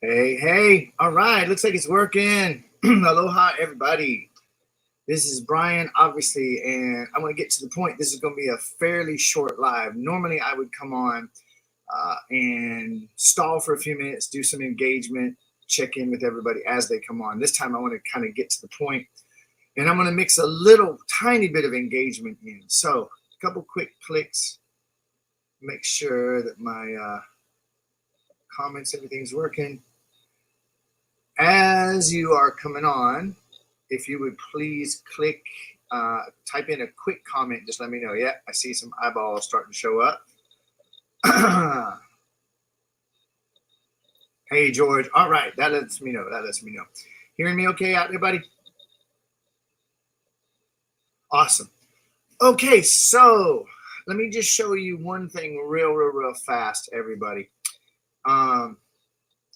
Hey. All right. Looks like it's working. Aloha, everybody. This is Brian, obviously, and I want to get to the point. This is going to be a fairly short live. Normally, I would come on and stall for a few minutes, do some engagement, check in with everybody as they come on. This time, I want to kind of get to the point, and I'm going to mix a little tiny bit of engagement in. So, a couple quick clicks. Make sure that my comments, everything's working. As you are coming on, if you would please click, type in a quick comment, just let me know. Yeah, I see some eyeballs starting to show up. Hey, George. All right, that lets me know. Hearing me okay out there, buddy? Awesome. Okay, so let me just show you one thing real fast, everybody.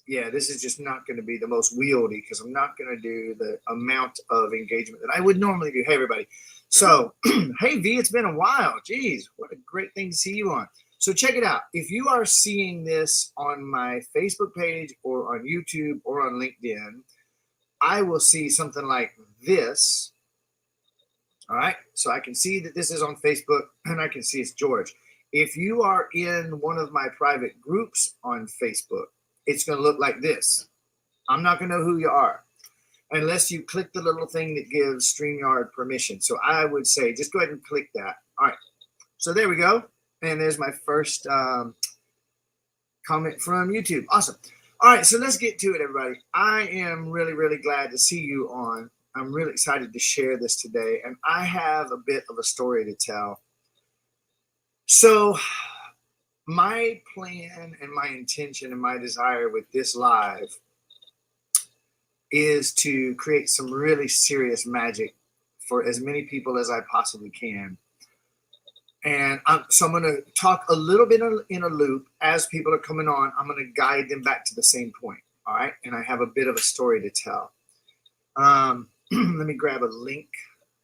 Yeah, this is just not going to be the most wieldy because I'm not going to do the amount of engagement that I would normally do. Hey, everybody. So, hey, V, it's been a while. Geez, what a great thing to see you on. So check it out. If you are seeing this on my Facebook page or on YouTube or on LinkedIn, I will see something like this. All right. So I can see that this is on Facebook and I can see it's George. If you are in one of my private groups on Facebook, it's going to look like this. I'm not going to know who you are unless you click the little thing that gives StreamYard permission. So I would say just go ahead and click that. All right. So there we go. And there's my first comment from YouTube. Awesome. All right. So let's get to it, everybody. I am really glad to see you on. I'm really excited to share this today. And I have a bit of a story to tell. So my plan and my intention and my desire with this live is to create some really serious magic for as many people as I possibly can. And so I'm going to talk a little bit in a loop as people are coming on. I'm going to guide them back to the same point. All right. And I have a bit of a story to tell. Let me grab a link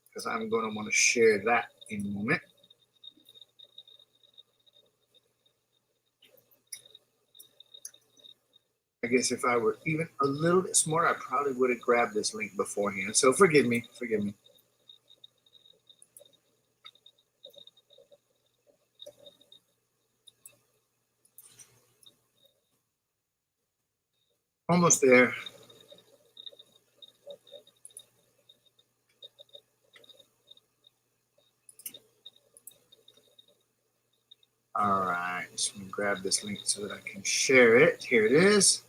because I'm going to want to share that in a moment. I guess if I were even a little bit smarter, I probably would have grabbed this link beforehand. So forgive me. Almost there. All right, just going to grab this link so that I can share it. Here it is.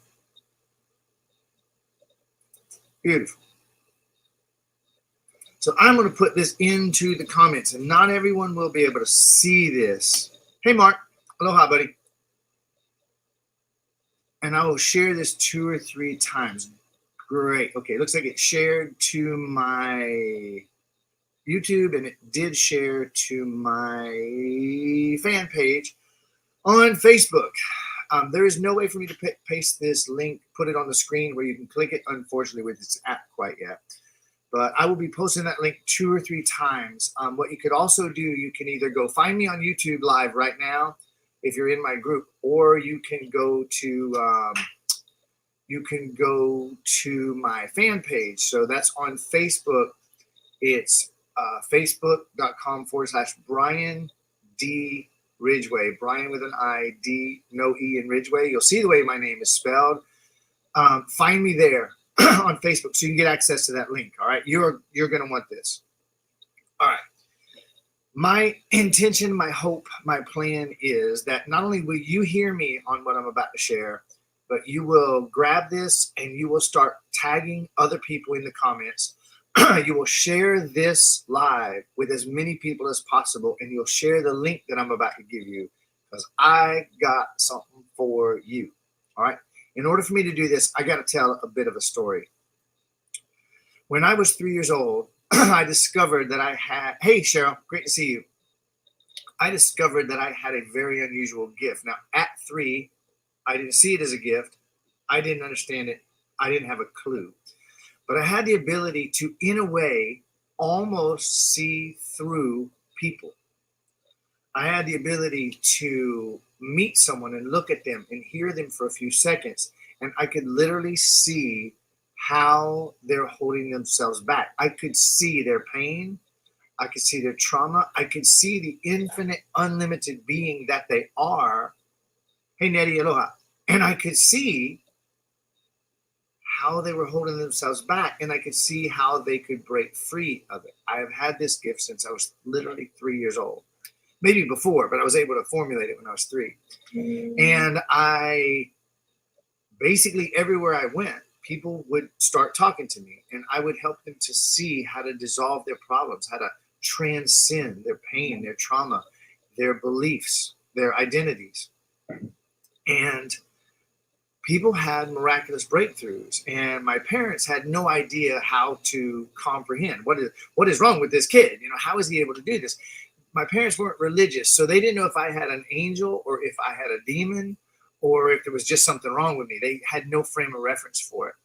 Beautiful. So I'm going to put this into the comments, and not everyone will be able to see this. Hey, Mark. Aloha, buddy. And I will share this 2 or 3 times. Great. Okay, looks like it's shared to my YouTube, and it did share to my fan page on Facebook. There is no way for me to paste this link, put it on the screen where you can click it, unfortunately, with this app quite yet. But I will be posting that link 2 or 3 times. What you could also do, you can either go find me on YouTube live right now if you're in my group, or you can go to my fan page. So that's on Facebook. It's facebook.com/Brian D. Ridgway. Brian with an I, D, no E in Ridgway. You'll see the way my name is spelled. Find me there on Facebook so you can get access to that link. All right. You're going to want this. All right. My intention, my hope, my plan is that not only will you hear me on what I'm about to share, but you will grab this and you will start tagging other people in the comments. You will share this live with as many people as possible, and you'll share the link that I'm about to give you because I got something for you. All right. In order for me to do this, I got to tell a bit of a story. When I was 3 years old, I discovered that I had, hey, Cheryl, great to see you. I discovered that I had a very unusual gift. Now, at 3, I didn't see it as a gift. I didn't understand it. I didn't have a clue. But I had the ability to, in a way, almost see through people. I had the ability to meet someone and look at them and hear them for a few seconds and I could literally see how they're holding themselves back. I could see their pain. I could see their trauma. I could see the infinite, unlimited being that they are. Hey, Nettie, aloha. And I could see how they were holding themselves back, and I could see how they could break free of it. I have had this gift since I was literally 3 years old, maybe before, but I was able to formulate it when I was 3. And I basically, everywhere I went, people would start talking to me, and I would help them to see how to dissolve their problems, how to transcend their pain, their trauma, their beliefs, their identities. And people had miraculous breakthroughs, and my parents had no idea how to comprehend what is wrong with this kid. How is he able to do this? My parents weren't religious, so they didn't know if I had an angel or if I had a demon or if there was just something wrong with me. They had no frame of reference for it,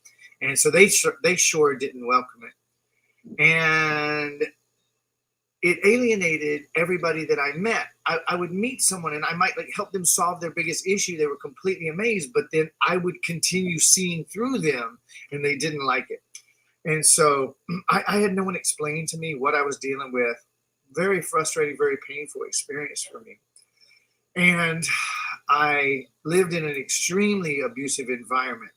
and so they sure didn't welcome it, and it alienated everybody that I met. I would meet someone and I might help them solve their biggest issue. They were completely amazed, but then I would continue seeing through them, and they didn't like it. And so I had no one explain to me what I was dealing with. Very frustrating, very painful experience for me. And I lived in an extremely abusive environment.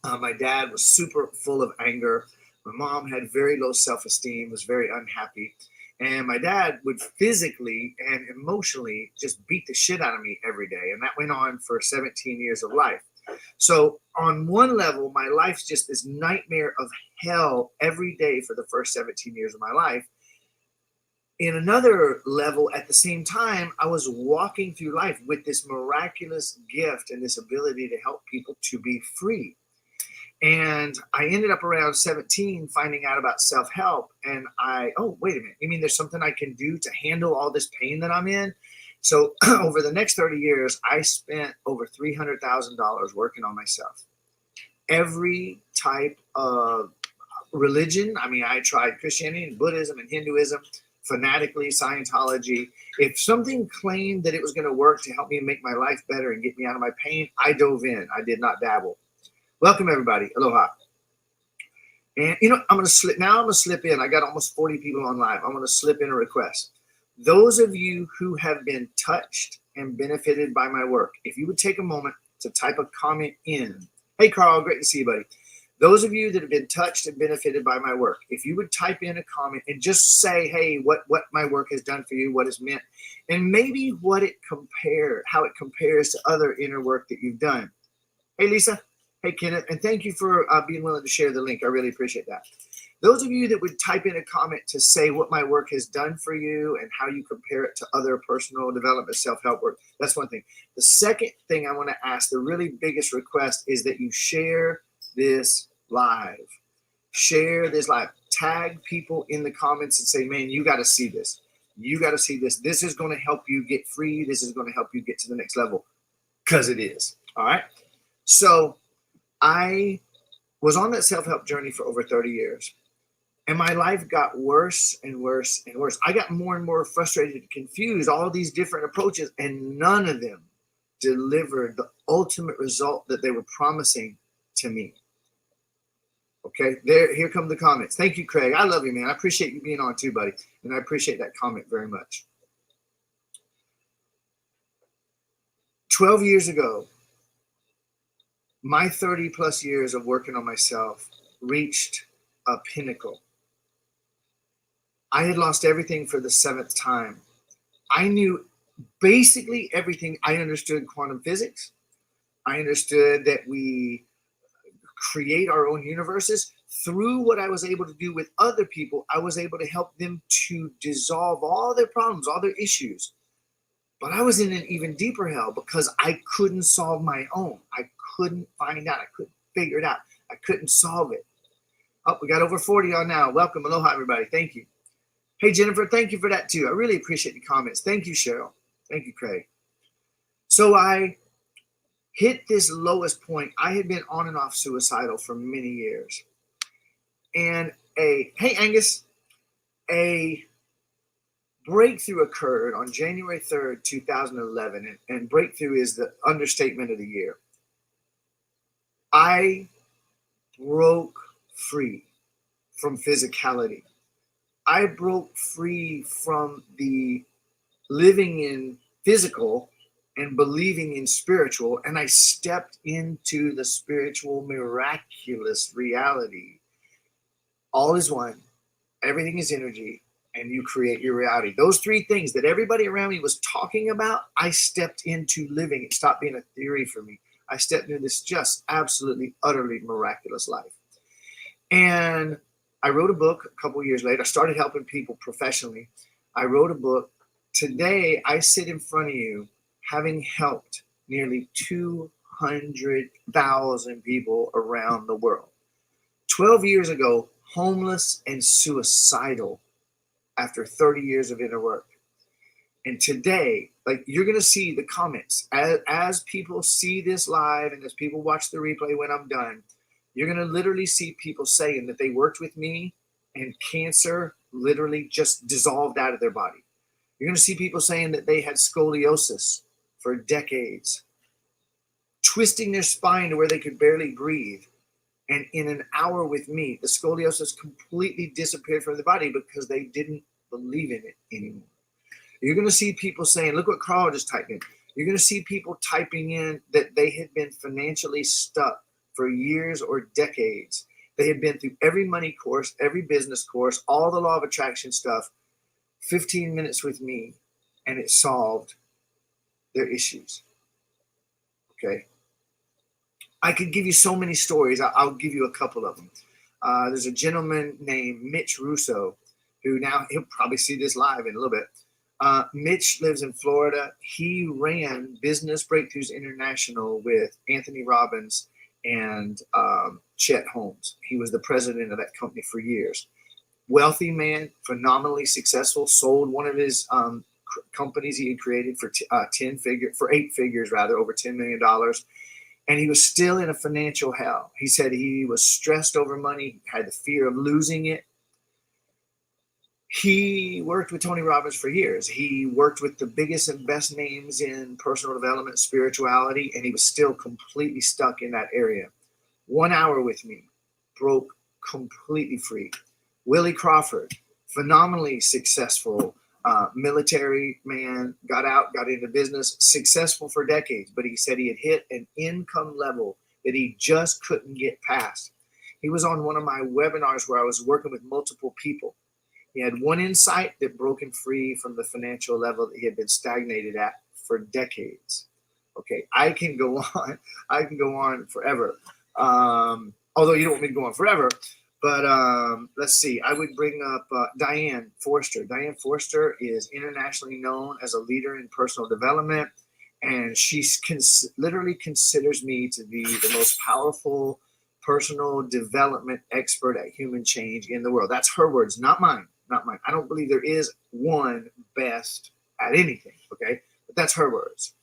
My dad was super full of anger. My mom had very low self-esteem, was very unhappy. And my dad would physically and emotionally just beat the shit out of me every day. And that went on for 17 years of life. So on one level, my life's just this nightmare of hell every day for the first 17 years of my life. In another level, at the same time, I was walking through life with this miraculous gift and this ability to help people to be free. And I ended up around 17 finding out about self-help. And oh, wait a minute. You mean there's something I can do to handle all this pain that I'm in? So over the next 30 years, I spent over $300,000 working on myself. Every type of religion. I mean, I tried Christianity and Buddhism and Hinduism, fanatically, Scientology. If something claimed that it was going to work to help me make my life better and get me out of my pain, I dove in. I did not dabble. Welcome, everybody. Aloha. And, I'm going to slip in. I got almost 40 people on live. I'm going to slip in a request. Those of you who have been touched and benefited by my work, if you would take a moment to type a comment in. Hey, Carl, great to see you, buddy. Those of you that have been touched and benefited by my work, if you would type in a comment and just say, hey, what my work has done for you, what it's meant, and maybe how it compares to other inner work that you've done. Hey, Lisa. Hey, Kenneth, and thank you for being willing to share the link. I really appreciate that. Those of you that would type in a comment to say what my work has done for you and how you compare it to other personal development, self-help work, that's one thing. The second thing I want to ask, the really biggest request, is that you share this live. Share this live. Tag people in the comments and say, man, you got to see this. You got to see this. This is going to help you get free. This is going to help you get to the next level, because it is. All right. So I was on that self-help journey for over 30 years, and my life got worse and worse and worse. I got more and more frustrated and confused, all these different approaches, and none of them delivered the ultimate result that they were promising to me. Okay, here come the comments. Thank you, Craig. I love you, man. I appreciate you being on too, buddy, and I appreciate that comment very much. 12 years ago, my 30 plus years of working on myself reached a pinnacle. I had lost everything for the 7th time. I knew basically everything. I understood quantum physics. I understood that we create our own universes. Through what I was able to do with other people, I was able to help them to dissolve all their problems, all their issues. But I was in an even deeper hell because I couldn't solve my own. I couldn't find out. I couldn't figure it out. I couldn't solve it. Oh, we got over 40 on now. Welcome. Aloha, everybody. Thank you. Hey, Jennifer, thank you for that too. I really appreciate the comments. Thank you, Cheryl. Thank you, Craig. So I hit this lowest point. I had been on and off suicidal for many years. And hey, Angus, a breakthrough occurred on January 3rd, 2011. And breakthrough is the understatement of the year. I broke free from physicality. I broke free from the living in physical and believing in spiritual, and I stepped into the spiritual miraculous reality. All is one, everything is energy, and you create your reality. Those three things that everybody around me was talking about, I stepped into living. It stopped being a theory for me. I stepped into this just absolutely, utterly miraculous life. And I wrote a book a couple of years later. I started helping people professionally. I wrote a book. Today, I sit in front of you having helped nearly 200,000 people around the world. 12 years ago, homeless and suicidal after 30 years of inner work. And today, like, you're going to see the comments as people see this live and as people watch the replay when I'm done. You're going to literally see people saying that they worked with me and cancer literally just dissolved out of their body. You're going to see people saying that they had scoliosis for decades, twisting their spine to where they could barely breathe. And in an hour with me, the scoliosis completely disappeared from the body because they didn't believe in it anymore. You're going to see people saying, look what Carl just typed in. You're going to see people typing in that they had been financially stuck for years or decades. They had been through every money course, every business course, all the law of attraction stuff, 15 minutes with me, and it solved their issues. Okay. I could give you so many stories. I'll give you a couple of them. There's a gentleman named Mitch Russo, who now he'll probably see this live in a little bit. Mitch lives in Florida. He ran Business Breakthroughs International with Anthony Robbins and Chet Holmes. He was the president of that company for years. Wealthy man, phenomenally successful, sold one of his companies he had created for 8 figures, over $10 million. And he was still in a financial hell. He said he was stressed over money, had the fear of losing it. He worked with Tony Robbins for years. He worked with the biggest and best names in personal development, spirituality, and he was still completely stuck in that area. 1 hour with me, broke completely free. Willie Crawford, phenomenally successful military man, got out, got into business, successful for decades, but he said he had hit an income level that he just couldn't get past. He was on one of my webinars where I was working with multiple people. He had one insight that broke him free from the financial level that he had been stagnated at for decades. Okay, I can go on. I can go on forever. Although you don't want me to go on forever. But let's see. I would bring up Diane Forster. Diane Forster is internationally known as a leader in personal development. And she literally considers me to be the most powerful personal development expert at human change in the world. That's her words, not mine. Not mine. I don't believe there is one best at anything. Okay. But that's her words.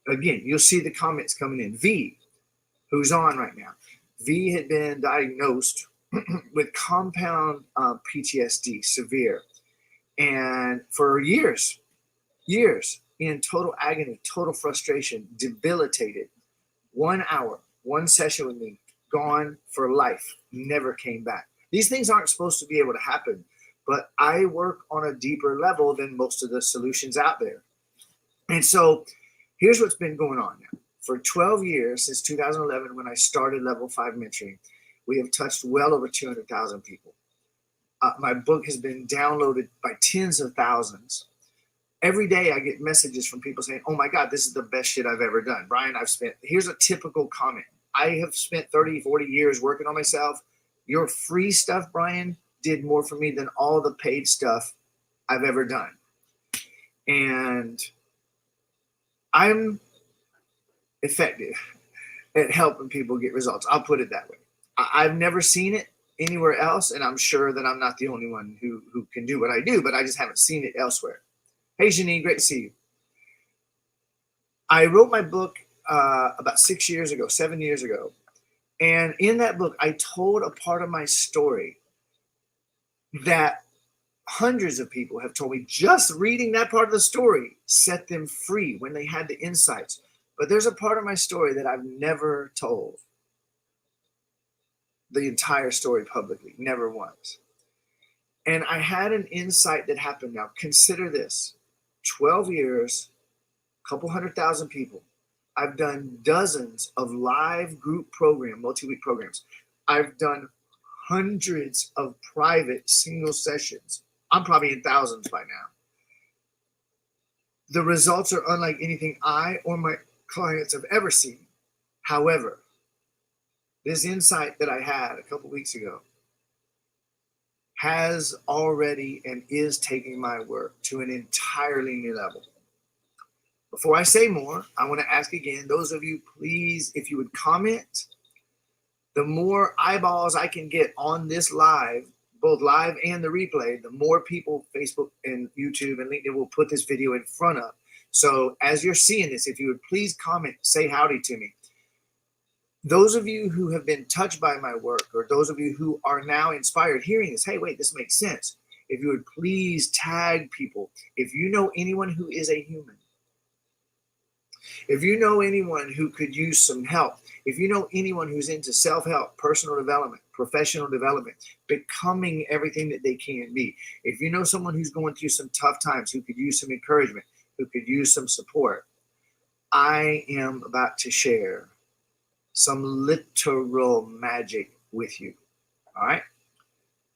Again, you'll see the comments coming in. V, who's on right now. V had been diagnosed with compound PTSD, severe, and for years in total agony, total frustration, debilitated. 1 hour, one session with me, gone for life, never came back. These things aren't supposed to be able to happen, but I work on a deeper level than most of the solutions out there. And so here's what's been going on now. For 12 years, since 2011, when I started Level 5 Mentoring, we have touched well over 200,000 people. My book has been downloaded by tens of thousands. Every day I get messages from people saying, oh my God, this is the best shit I've ever done. Brian, here's a typical comment. I have spent 30, 40 years working on myself. Your free stuff, Brian, did more for me than all the paid stuff I've ever done. And I'm effective at helping people get results. I'll put it that way. I've never seen it anywhere else, and I'm sure that I'm not the only one who can do what I do, but I just haven't seen it elsewhere. Hey, Janine, great to see you. I wrote my book about 7 years ago, and in that book, I told a part of my story that hundreds of people have told me just reading that part of the story set them free when they had the insights. But there's a part of my story that I've never told. the entire story publicly, never once. And I had an insight that happened. Now, consider this: 12 years, a couple 100,000 people. I've done dozens of live group program, multi-week programs. I've done hundreds of private single sessions. I'm probably in thousands by now. The results are unlike anything I or my clients have ever seen. However, this insight that I had a couple weeks ago has already and is taking my work to an entirely new level. Before I say more, I want to ask again, those of you, please, if you would comment, the more eyeballs I can get on this live, both live and the replay, the more people Facebook and YouTube and LinkedIn will put this video in front of. So as you're seeing this, if you would please comment, say howdy to me. Those of you who have been touched by my work, or those of you who are now inspired hearing this, hey, wait, this makes sense. If you would please tag people. If you know anyone who is a human, if you know anyone who could use some help, if you know anyone who's into self-help, personal development, professional development, becoming everything that they can be, if you know someone who's going through some tough times, who could use some encouragement, who could use some support, I am about to share some literal magic with you. All right.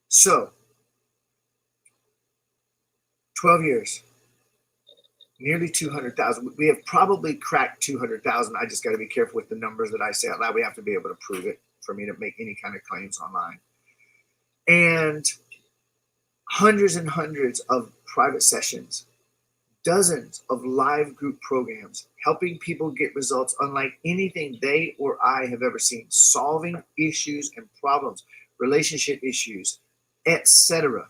So 12 years, nearly 200,000. We have probably cracked 200,000. I just got to be careful with the numbers that I say out loud. We have to be able to prove it for me to make any kind of claims online. And hundreds and hundreds of private sessions, dozens of live group programs, helping people get results unlike anything they or I have ever seen, solving issues and problems, relationship issues, etc.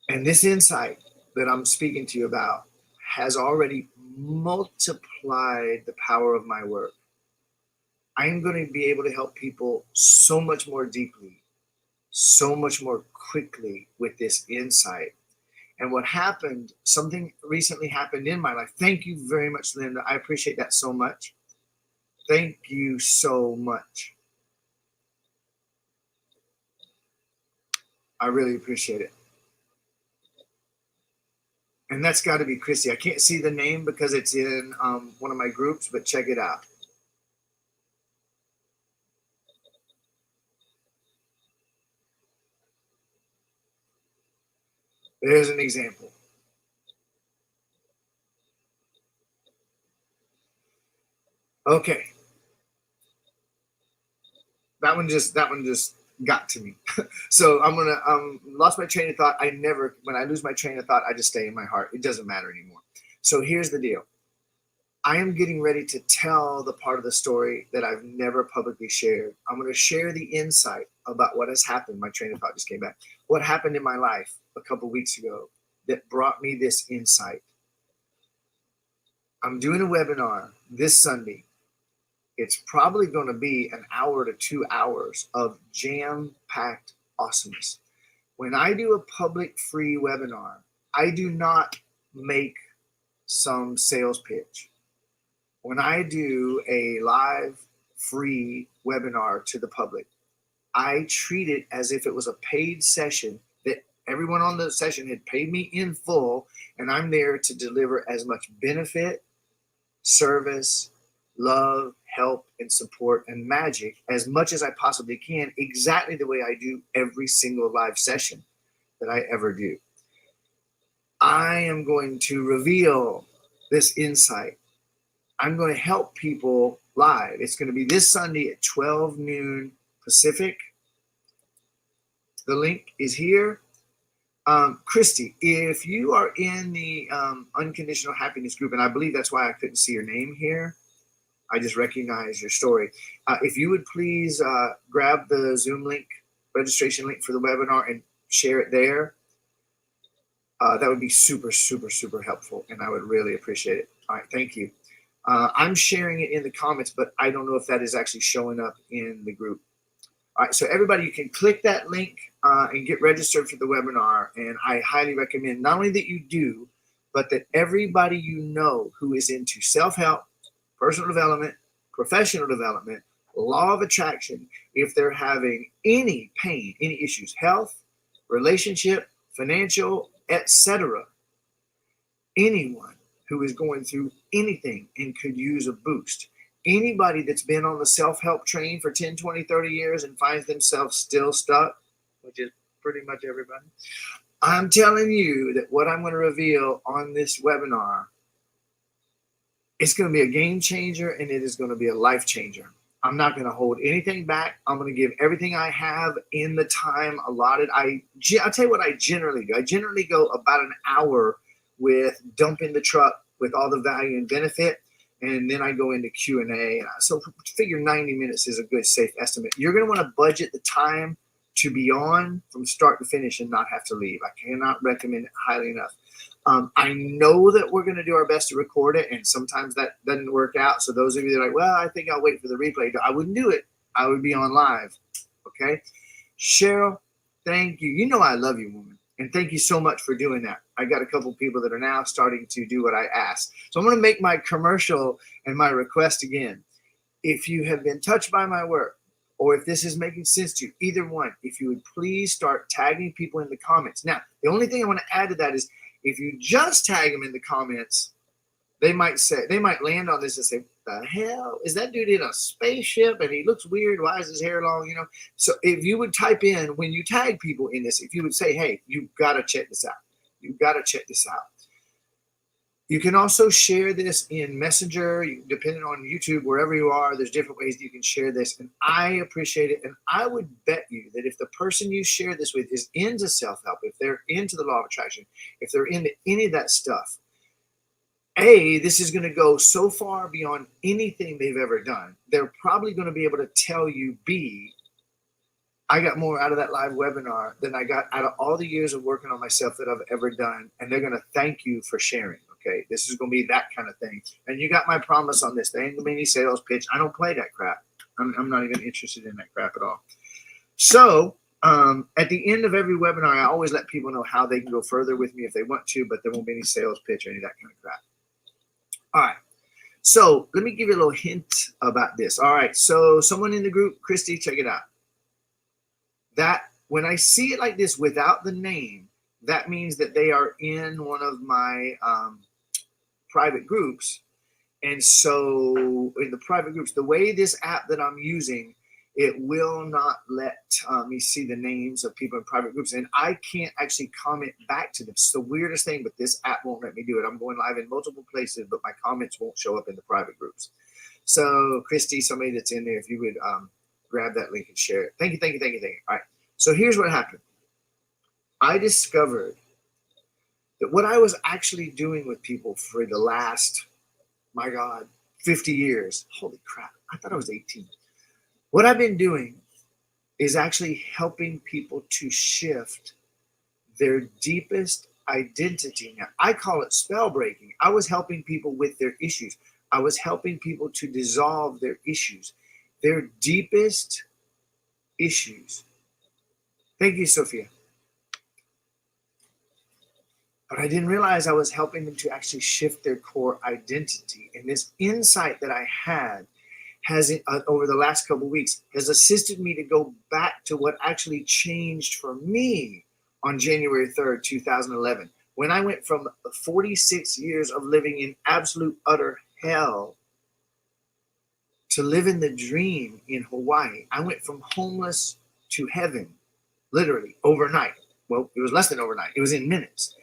And this insight that I'm speaking to you about has already multiplied the power of my work. I am going to be able to help people so much more deeply, so much more quickly with this insight. And what happened, something recently happened in my life. Thank you very much, Linda. I appreciate that so much. Thank you so much. I really appreciate it. And that's got to be Chrissy. I can't see the name because it's in one of my groups, but check it out. There's an example. Okay. That one just got to me. So I'm gonna lost my train of thought. When I lose my train of thought, I just stay in my heart. It doesn't matter anymore. So here's the deal. I am getting ready to tell the part of the story that I've never publicly shared. I'm going to share the insight about what has happened. My train of thought just came back. What happened in my life a couple weeks ago that brought me this insight. I'm doing a webinar this Sunday. It's probably going to be an hour to 2 hours of jam-packed awesomeness. When I do a public free webinar, I do not make some sales pitch. When I do a live free webinar to the public, I treat it as if it was a paid session that everyone on the session had paid me in full, and I'm there to deliver as much benefit, service, love, help, and support and magic as much as I possibly can, exactly the way I do every single live session that I ever do. I am going to reveal this insight. I'm going to help people live. It's going to be this Sunday at 12 noon Pacific. The link is here. Christy, if you are in the Unconditional Happiness group, and I believe that's why I couldn't see your name here, I just recognize your story. If you would please grab the Zoom link, registration link for the webinar, and share it there, that would be super, super, super helpful, and I would really appreciate it. All right, thank you. I'm sharing it in the comments, but I don't know if that is actually showing up in the group. All right, so everybody, you can click that link and get registered for the webinar, and I highly recommend not only that you do, but that everybody you know who is into self-help, personal development, professional development, law of attraction, if they're having any pain, any issues, health, relationship, financial, etc., anyone who is going through anything and could use a boost, anybody that's been on the self-help train for 10, 20, 30 years and finds themselves still stuck, which is pretty much everybody, I'm telling you that what I'm going to reveal on this webinar, it's going to be a game changer and it is going to be a life changer. I'm not going to hold anything back. I'm going to give everything I have in the time allotted. I'll tell you what I generally do. I generally go about an hour with dumping the truck with all the value and benefit, and then I go into Q&A. So figure 90 minutes is a good safe estimate. You're going to want to budget the time to be on from start to finish and not have to leave. I cannot recommend it highly enough. I know that we're going to do our best to record it, and sometimes that doesn't work out. So those of you that are like, well, I think I'll wait for the replay, I wouldn't do it. I would be on live. Okay. Cheryl, thank you. You know I love you, woman. And thank you so much for doing that. I got a couple people that are now starting to do what I asked. So I'm going to make my commercial and my request again. If you have been touched by my work, or if this is making sense to you, either one, if you would please start tagging people in the comments. Now, the only thing I want to add to that is if you just tag them in the comments, they might land on this and say, the hell is that dude in a spaceship and he looks weird? Why is his hair long? You know, so if you would type in when you tag people in this, if you would say, hey, you've got to check this out. You've got to check this out. You can also share this in Messenger, depending on YouTube, wherever you are, there's different ways that you can share this. And I appreciate it. And I would bet you that if the person you share this with is into self-help, if they're into the law of attraction, if they're into any of that stuff, A, this is going to go so far beyond anything they've ever done. They're probably going to be able to tell you, B, I got more out of that live webinar than I got out of all the years of working on myself that I've ever done. And they're going to thank you for sharing. Okay, this is going to be that kind of thing. And you got my promise on this. There ain't going to be any sales pitch. I don't play that crap. I'm not even interested in that crap at all. So at the end of every webinar, I always let people know how they can go further with me if they want to, but there won't be any sales pitch or any of that kind of crap. All right. So let me give you a little hint about this. All right. So someone in the group, Christy, check it out. That when I see it like this without the name, that means that they are in one of my private groups. And so in the private groups, the way this app that I'm using, it will not let me see the names of people in private groups. And I can't actually comment back to them. It's the weirdest thing, but this app won't let me do it. I'm going live in multiple places, but my comments won't show up in the private groups. So Christy, somebody that's in there, if you would grab that link and share it. Thank you, thank you, thank you, thank you. All right. So here's what happened. I discovered that what I was actually doing with people for the last, my God, 50 years. Holy crap. I thought I was 18. What I've been doing is actually helping people to shift their deepest identity. Now, I call it spell breaking. I was helping people with their issues. I was helping people to dissolve their issues, their deepest issues. Thank you, Sophia. But I didn't realize I was helping them to actually shift their core identity. And this insight that I had has, over the last couple of weeks, has assisted me to go back to what actually changed for me on January 3rd, 2011, when I went from 46 years of living in absolute utter hell to living the dream in Hawaii. I went from homeless to heaven, literally overnight. Well, it was less than overnight. It was in minutes.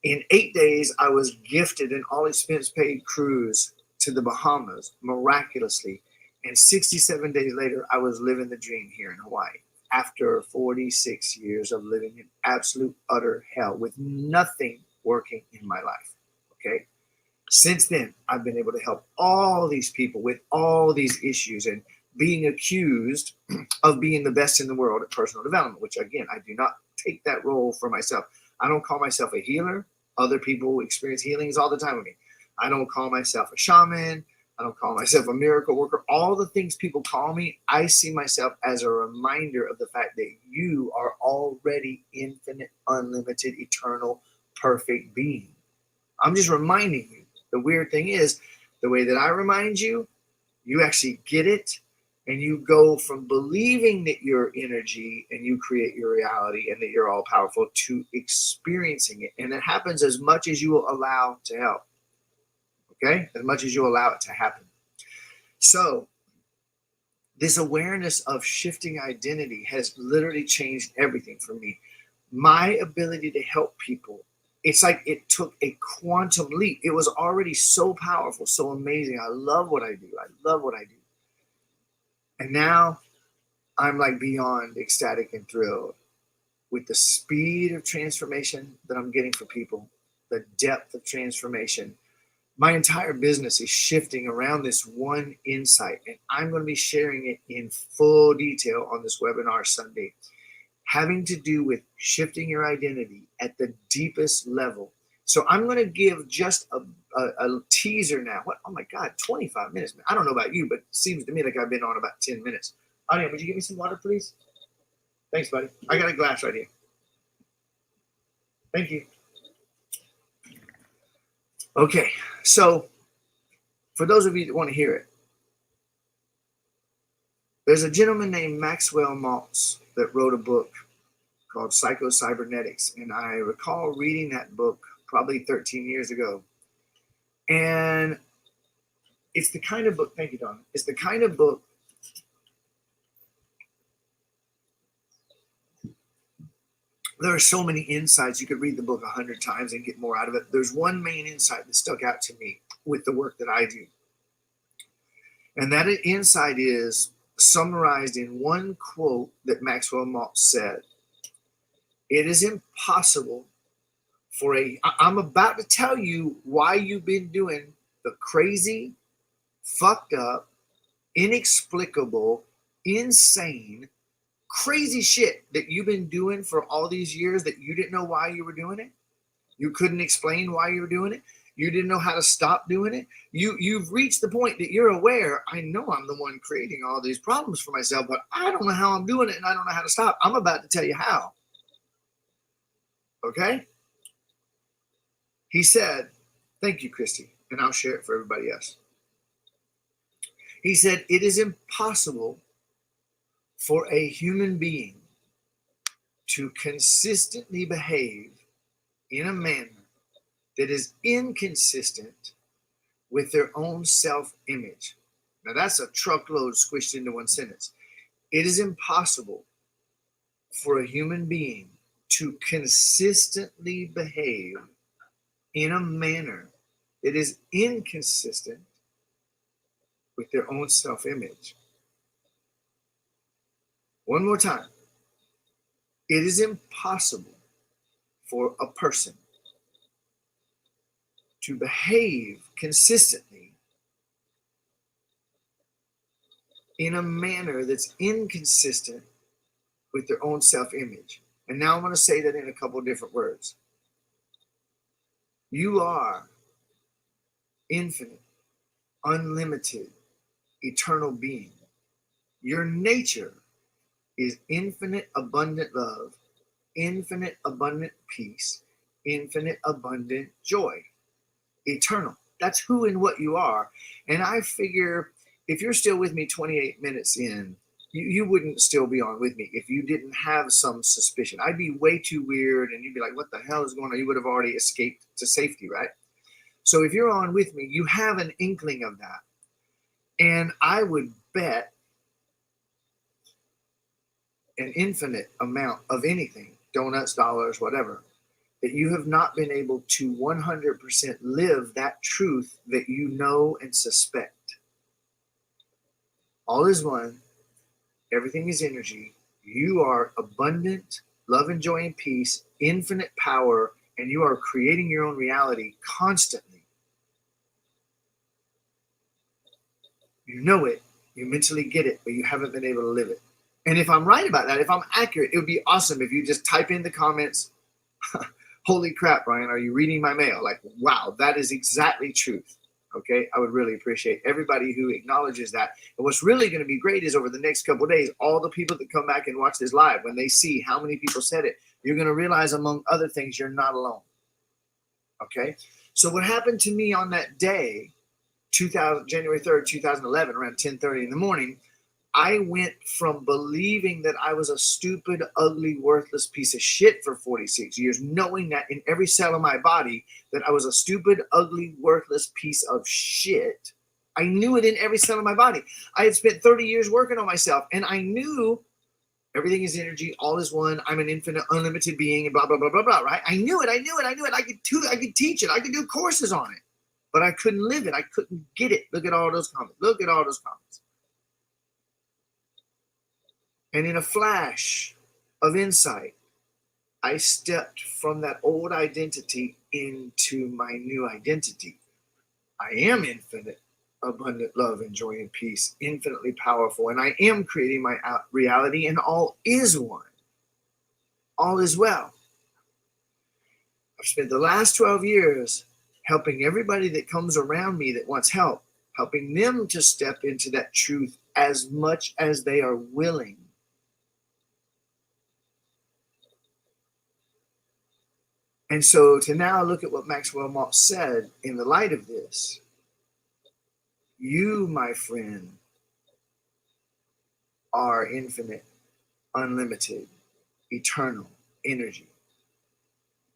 In 8 days, I was gifted an all-expense-paid cruise to the Bahamas, miraculously. And 67 days later, I was living the dream here in Hawaii after 46 years of living in absolute, utter hell with nothing working in my life, okay? Since then, I've been able to help all these people with all these issues and being accused of being the best in the world at personal development, which, again, I do not take that role for myself. I don't call myself a healer. Other people experience healings all the time with me. I don't call myself a shaman. I don't call myself a miracle worker. All the things people call me, I see myself as a reminder of the fact that you are already infinite, unlimited, eternal, perfect being. I'm just reminding you. The weird thing is, the way that I remind you, You actually get it, and you go from believing that you're energy and you create your reality and that you're all powerful to experiencing it. And it happens as much as you will allow to help. Okay? As much as you allow it to happen. So this awareness of shifting identity has literally changed everything for me. My ability to help people, it's like it took a quantum leap. It was already so powerful, so amazing. I love what I do. I love what I do. And now I'm like beyond ecstatic and thrilled with the speed of transformation that I'm getting for people, the depth of transformation. My entire business is shifting around this one insight, and I'm going to be sharing it in full detail on this webinar Sunday, having to do with shifting your identity at the deepest level. So I'm going to give just a teaser now. What? Oh my God, 25 minutes. I don't know about you, but it seems to me like I've been on about 10 minutes. Anya, would you give me some water, please? Thanks, buddy. I got a glass right here. Thank you. Okay, so for those of you that want to hear it, there's a gentleman named Maxwell Maltz that wrote a book called Psycho-Cybernetics, and I recall reading that book probably 13 years ago. And it's the kind of book, thank you, Don, it's the kind of book there are so many insights. You could read the book 100 times and get more out of it. There's one main insight that stuck out to me with the work that I do. And that insight is summarized in one quote that Maxwell Maltz said. It is impossible for I'm about to tell you why you've been doing the crazy, fucked up, inexplicable, insane, crazy shit that you've been doing for all these years that you didn't know why you were doing it. You couldn't explain why you were doing it. You didn't know how to stop doing it. You've reached the point that you're aware, I know I'm the one creating all these problems for myself, but I don't know how I'm doing it and I don't know how to stop. I'm about to tell you how. Okay? He said, thank you, Christy, and I'll share it for everybody else. He said, it is impossible for a human being to consistently behave in a manner that is inconsistent with their own self-image. Now that's a truckload squished into one sentence. It is impossible for a human being to consistently behave in a manner that is inconsistent with their own self-image. One more time. It is impossible for a person to behave consistently in a manner that's inconsistent with their own self-image. And now I'm going to say that in a couple of different words. You are infinite, unlimited, eternal being. Your nature is infinite, abundant love, infinite, abundant peace, infinite, abundant joy. Eternal. That's who and what you are. And I figure if you're still with me 28 minutes in, you wouldn't still be on with me if you didn't have some suspicion. I'd be way too weird and you'd be like, what the hell is going on? You would have already escaped to safety, right? So if you're on with me, you have an inkling of that. And I would bet an infinite amount of anything, donuts, dollars, whatever, that you have not been able to 100% live that truth that you know and suspect. All is one. Everything is energy. You are abundant, love and joy and peace, infinite power, and you are creating your own reality constantly. You know it, you mentally get it, but you haven't been able to live it. And if I'm right about that, if I'm accurate, it would be awesome if you just type in the comments, holy crap, Brian, are you reading my mail? Like, wow, that is exactly truth. Okay, I would really appreciate everybody who acknowledges that. And what's really going to be great is over the next couple of days, all the people that come back and watch this live, when they see how many people said it, you're going to realize, among other things, you're not alone. Okay, so what happened to me on that day January 3rd, 2011, around 10:30 in the morning, I went from believing that I was a stupid, ugly, worthless piece of shit for 46 years, knowing that in every cell of my body that I was a stupid, ugly, worthless piece of shit. I knew it in every cell of my body. I had spent 30 years working on myself, and I knew everything is energy, all is one, I'm an infinite, unlimited being, and blah, blah, blah, blah, blah, right? I knew it. I could teach it. I could do courses on it, but I couldn't live it. I couldn't get it. Look at all those comments. Look at all those comments. And in a flash of insight, I stepped from that old identity into my new identity. I am infinite, abundant love and joy and peace, infinitely powerful, and I am creating my reality, and all is one. All is well. I've spent the last 12 years helping everybody that comes around me that wants help, helping them to step into that truth as much as they are willing. And so to now look at what Maxwell Maltz said in the light of this, you, my friend, are infinite, unlimited, eternal energy.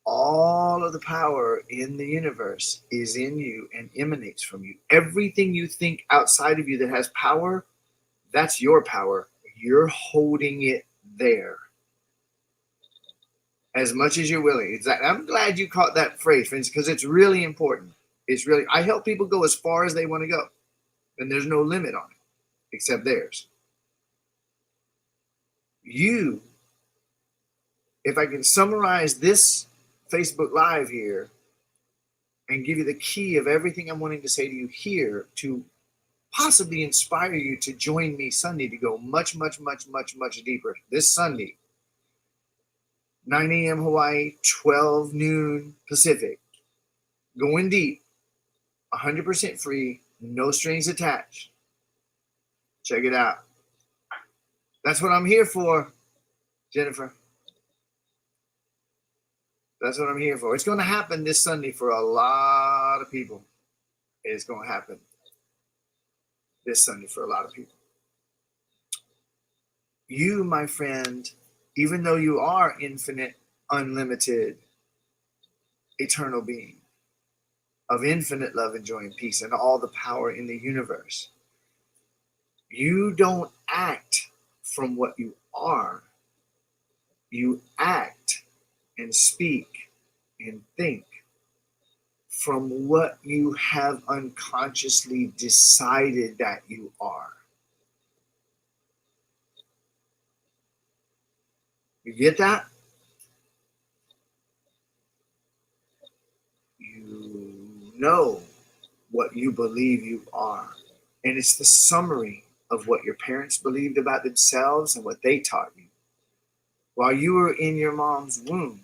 All of the power in the universe is in you and emanates from you. Everything you think outside of you that has power, that's your power. You're holding it there. As much as you're willing. Exactly. I'm glad you caught that phrase, friends, because it's really important. I help people go as far as they want to go. And there's no limit on it, except theirs. You, if I can summarize this Facebook Live here and give you the key of everything I'm wanting to say to you here to possibly inspire you to join me Sunday to go much, much, much, much, much deeper. This Sunday, 9 a.m. Hawaii, 12 noon Pacific. Going deep, 100% free, no strings attached. Check it out. That's what I'm here for, Jennifer. That's what I'm here for. It's going to happen this Sunday for a lot of people. It's going to happen this Sunday for a lot of people. You, my friend, even though you are infinite, unlimited, eternal being of infinite love and joy and peace and all the power in the universe, you don't act from what you are. You act and speak and think from what you have unconsciously decided that you are. You get that? You know what you believe you are. And it's the summary of what your parents believed about themselves and what they taught you. While you were in your mom's womb,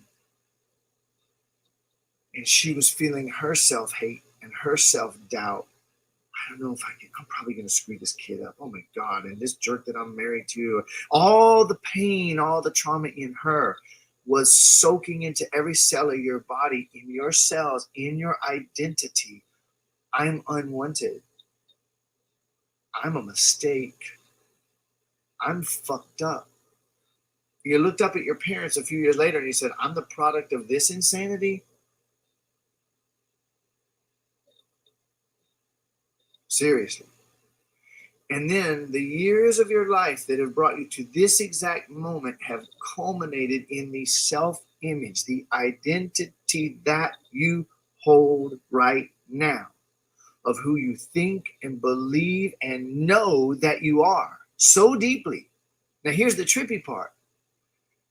and she was feeling her self-hate and her self-doubt. I don't know if I'm probably going to screw this kid up. Oh my God. And this jerk that I'm married to, all the pain, all the trauma in her was soaking into every cell of your body, in your cells, in your identity. I'm unwanted. I'm a mistake. I'm fucked up. You looked up at your parents a few years later and you said, I'm the product of this insanity. Seriously. And then the years of your life that have brought you to this exact moment have culminated in the self-image, the identity that you hold right now of who you think and believe and know that you are so deeply. Now, here's the trippy part.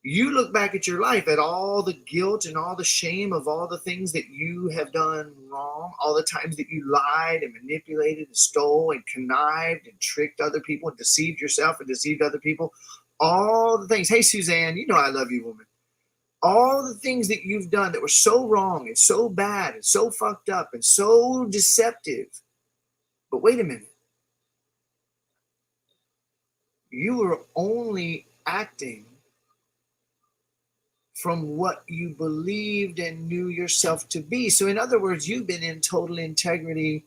You look back at your life at all the guilt and all the shame of all the things that you have done wrong, all the times that you lied and manipulated and stole and connived and tricked other people and deceived yourself and deceived other people. All the things. Hey, Suzanne, you know I love you, woman. All the things that you've done that were so wrong and so bad and so fucked up and so deceptive. But wait a minute. You were only acting from what you believed and knew yourself to be. So in other words, you've been in total integrity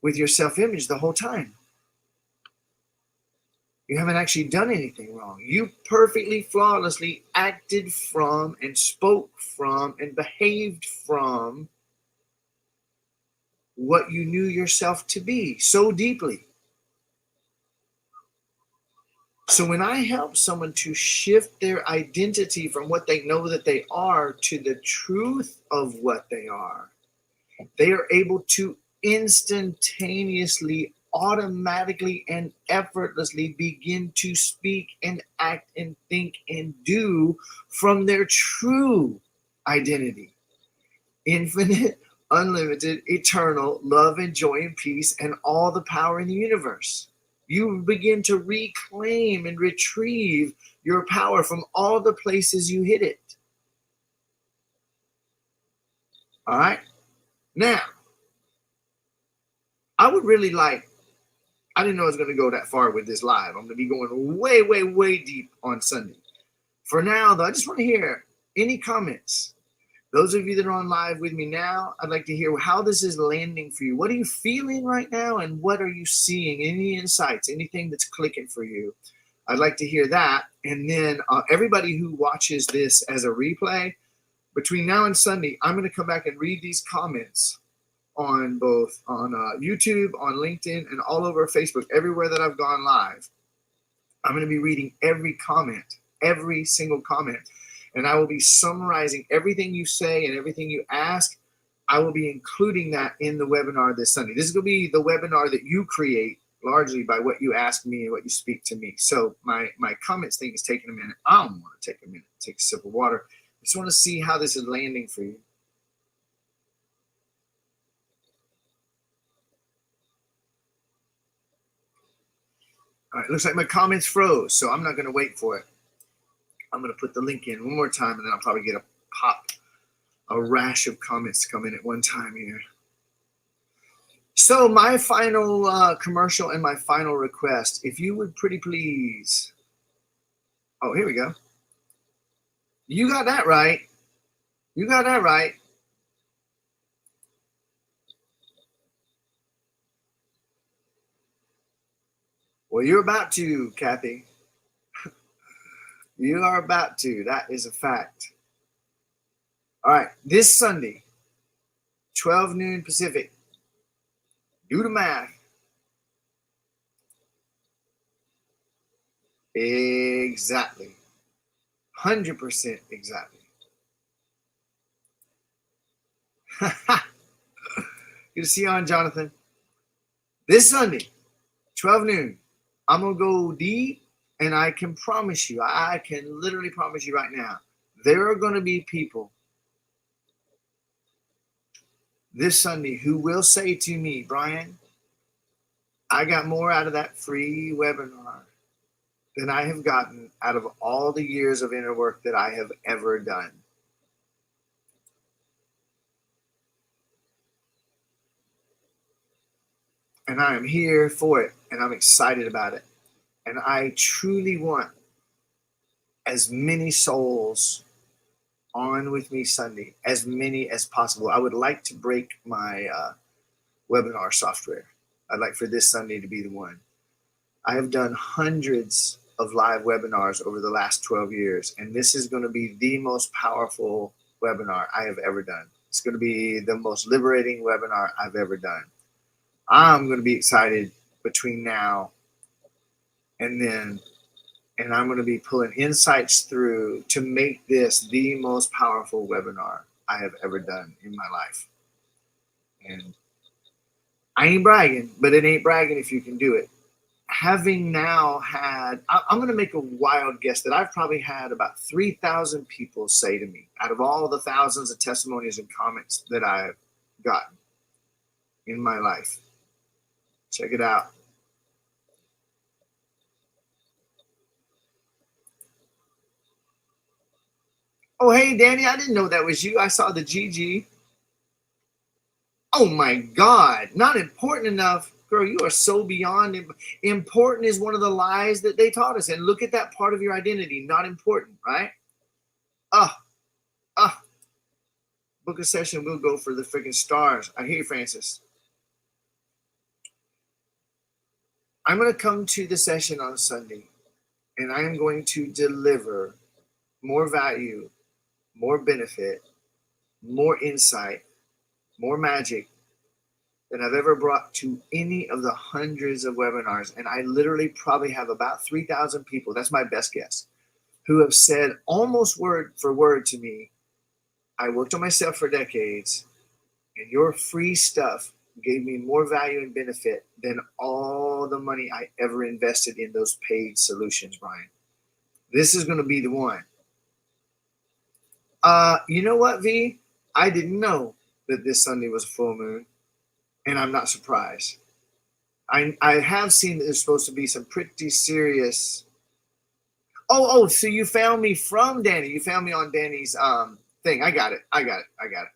with your self-image the whole time. You haven't actually done anything wrong. You perfectly, flawlessly acted from and spoke from and behaved from what you knew yourself to be so deeply. So when I help someone to shift their identity from what they know that they are to the truth of what they are able to instantaneously, automatically, and effortlessly begin to speak and act and think and do from their true identity. Infinite, unlimited, eternal love and joy and peace and all the power in the universe. You begin to reclaim and retrieve your power from all the places you hid it. All right? Now, I would really like, I didn't know I was going to go that far with this live. I'm going to be going way, way, way deep on Sunday. For now, though, I just want to hear any comments. Those of you that are on live with me now, I'd like to hear how this is landing for you. What are you feeling right now, and what are you seeing? Any insights, anything that's clicking for you? I'd like to hear that. And then everybody who watches this as a replay, between now and Sunday, I'm going to come back and read these comments on both on YouTube, on LinkedIn, and all over Facebook, everywhere that I've gone live. I'm going to be reading every comment, every single comment. And I will be summarizing everything you say and everything you ask. I will be including that in the webinar this Sunday. This is going to be the webinar that you create largely by what you ask me and what you speak to me. So my comments thing is taking a minute. I don't want to take a minute, take a sip of water. I just want to see how this is landing for you. All right, looks like my comments froze, so I'm not going to wait for it. I'm going to put the link in one more time, and then I'll probably get a rash of comments come in at one time here. So my final commercial and my final request, if you would pretty please. Oh, here we go. You got that right. You got that right. Well, you're about to, Kathy. You are about to. That is a fact. All right. This Sunday, 12 noon Pacific. Do the math. Exactly. 100% exactly. Good to see you on, Jonathan. This Sunday, 12 noon, I'm going to go deep, and I can promise you, I can literally promise you right now, there are going to be people this Sunday who will say to me, Brian, I got more out of that free webinar than I have gotten out of all the years of inner work that I have ever done. And I am here for it, and I'm excited about it. And I truly want as many souls on with me Sunday, as many as possible. I would like to break my webinar software. I'd like for this Sunday to be the one. I have done hundreds of live webinars over the last 12 years, and this is going to be the most powerful webinar I have ever done. It's going to be the most liberating webinar I've ever done. I'm going to be excited between now and then, and I'm going to be pulling insights through to make this the most powerful webinar I have ever done in my life. And I ain't bragging, but it ain't bragging if you can do it. Having now had, I'm going to make a wild guess that I've probably had about 3,000 people say to me, out of all the thousands of testimonies and comments that I've gotten in my life. Check it out. Oh, hey, Danny, I didn't know that was you. I saw the GG. Oh, my God. Not important enough. Girl, you are so beyond. Important is one of the lies that they taught us. And look at that part of your identity. Not important, right? Book a session. We'll go for the freaking stars. I hear you, Francis. I'm going to come to the session on Sunday, and I am going to deliver more value, more benefit, more insight, more magic than I've ever brought to any of the hundreds of webinars. And I literally probably have about 3,000 people, that's my best guess, who have said almost word for word to me, I worked on myself for decades, and your free stuff gave me more value and benefit than all the money I ever invested in those paid solutions, Brian. This is going to be the one. You know what, V? I didn't know that this Sunday was a full moon, and I'm not surprised. I have seen that there's supposed to be some pretty serious. Oh, so you found me from Danny. You found me on Danny's thing. I got it. I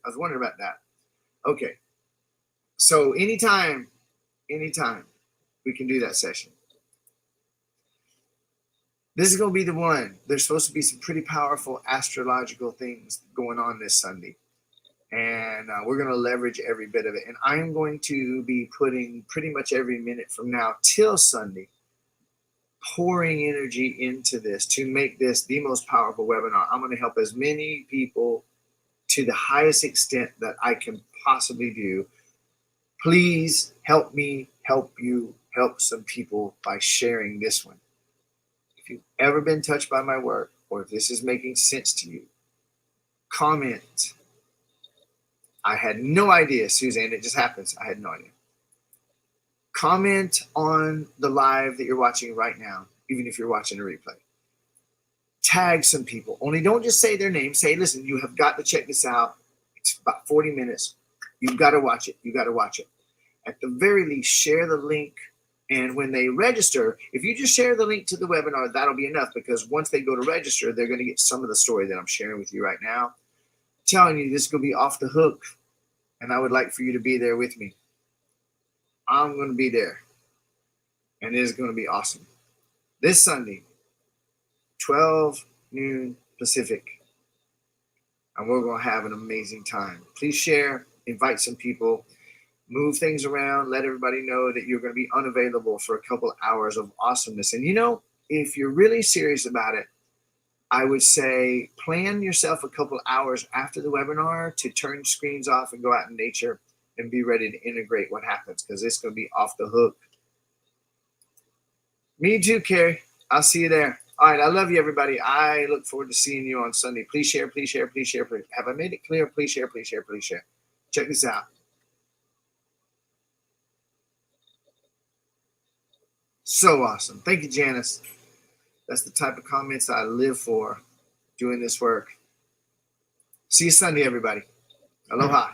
was wondering about that. Okay. So anytime we can do that session. This is going to be the one. There's supposed to be some pretty powerful astrological things going on this Sunday. And we're going to leverage every bit of it. And I'm going to be putting pretty much every minute from now till Sunday, pouring energy into this to make this the most powerful webinar. I'm going to help as many people to the highest extent that I can possibly do. Please help me help you help some people by sharing this one. If you've ever been touched by my work, or if this is making sense to you, comment. I had no idea, Suzanne, it just happens. I had no idea. Comment on the live that you're watching right now, even if you're watching a replay. Tag some people. Only don't just say their name. Say, listen, you have got to check this out. It's about 40 minutes. You've got to watch it. You've got to watch it. At the very least, share the link. And when they register, if you just share the link to the webinar, that'll be enough, because once they go to register, they're going to get some of the story that I'm sharing with you right now. I'm telling you, this is going to be off the hook. And I would like for you to be there with me. I'm going to be there. And it is going to be awesome. This Sunday, 12 noon Pacific. And we're going to have an amazing time. Please share, invite some people, move things around, let everybody know that you're going to be unavailable for a couple hours of awesomeness. And you know, if you're really serious about it, I would say plan yourself a couple hours after the webinar to turn screens off and go out in nature and be ready to integrate what happens, because it's going to be off the hook. Me too, Carrie. I'll see you there. All right. I love you, everybody. I look forward to seeing you on Sunday. Please share, please share, please share. Please. Have I made it clear? Please share, please share, please share. Check this out. So awesome. Thank you, Janice. That's the type of comments I live for doing this work. See you Sunday, everybody. Aloha.